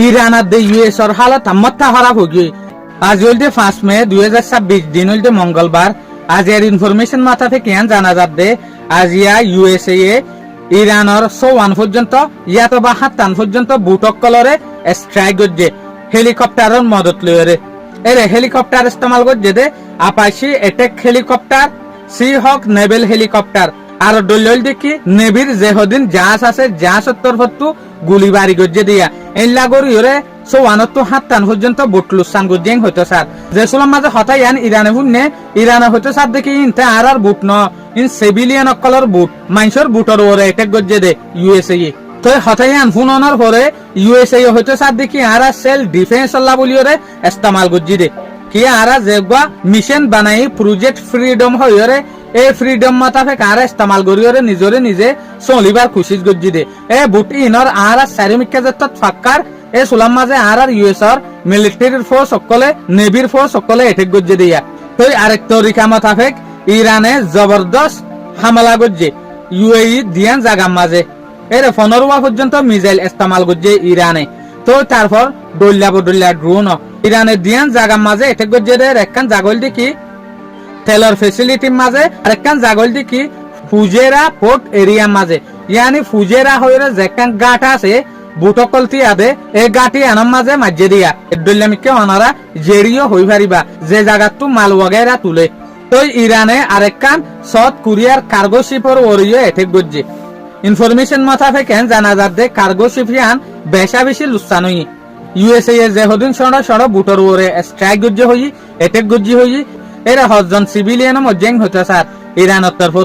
Iran আর দে US এর হালত মাথা খারাপ হয়ে গিয়ে আজ হইল 5 মে 2026 দিন হইল মঙ্গলবার। আজ এর ইনফরমেশন মাথা থেকে জানা যাবে আজ ইয়া ইউএসএ ইরানের 1 পর্যন্ত ইয়াতো বা 7 পর্যন্ত বুটকলরে স্ট্রাইক করছে হেলিকপ্টারের মদত লইরে। এর হেলিকপ্টার ইস্তেমাল করছে দে আপাশি অ্যাটাক হেলিকপ্টার, সি হক নেভেল হেলিকপ্টার আর দলিল দেখি নেভির যেহদিন জাহাজ আছে জাহাজের তরফতু গুলি বাড়ি করছে দিয়া এল্লা করি ওরে 7 পর্যন্ত বুটলুসান গুজিং হইতো স্যার যে সুলাম মাঝে হঠাৎ ইয়ান ইরানে হইতো স্যার দেখি ইনতে আর বুট ন ইন সিভিলিয়ান অকলর বুট মাইনসর বুটর ওরে অ্যাটাক করছে দে ইউএসএ। তো হঠাৎ ইয়ান ফুননের পরে ইউএসএ হইতো স্যার দেখি আর সেল ডিফেন্স আল্লাহ বলি ওরে ইস্তেমাল করছি দে কি আর যেগা মিশন বানাই প্রজেক্ট ফ্রিডম হইরে এই ফ্রিডম মাতাফে কারা ইস্তেমাল করিরে নিজে চলিবার খুশি গজ্জি দে এ বুট ইনর আর সারিমিকা যত ফাক্কার এ সুলাম মাঝে আর ইউএস এর মিলিটারি ফোর্স সকলে নেভির ফোর্স সকলে এটেক গজ্জি দিয়া। তো আরেক তরিকা মাতাফেক ইরানে জবরদস্ত হামলা গজ্জি ইউএই দিয়ান জাগা মাঝে এর 15 পর্যন্ত মিসাইল ইস্তেমাল গজ্জি ইরানে। তো তারপর ডল্লা ড্রোন ইরানে দিয়ান জাগা মাঝে এটেক গজ্জি দে একখান জাগল দেখি তেলর ফেসিলিটির মাঝে আরেকখান জাগল দেখি ফুজেরা পোর্ট এরিয়া মাঝে ইয়ানি ফুজেরা হইরে যেখান গাট আছে বুটকলতি আদে এই গাটি আনার মাঝে মাঝে দিয়া এড্ডলামিকে অনারা জেরিও হই পারিবা যে জায়গাতো মাল ওয়াগেরা তুলে। তো ইরানে আরেকখান সাউথ কোরিয়ার কার্গো শিপর ওরিও এটেক গজ্জি ইনফরমেশন মাথাফে কেন জানা যাবে কার্গো শিপিয়ান বেশি লুসানই ইউএসএ যে হদিন সড় বুটর ওরে স্ট্রাইক গজ্জি হই এটেক গজ্জি হই এরা 10 জন সিভিলিয়ান মজ্জেং হইতো স্যার ইরানের তরফ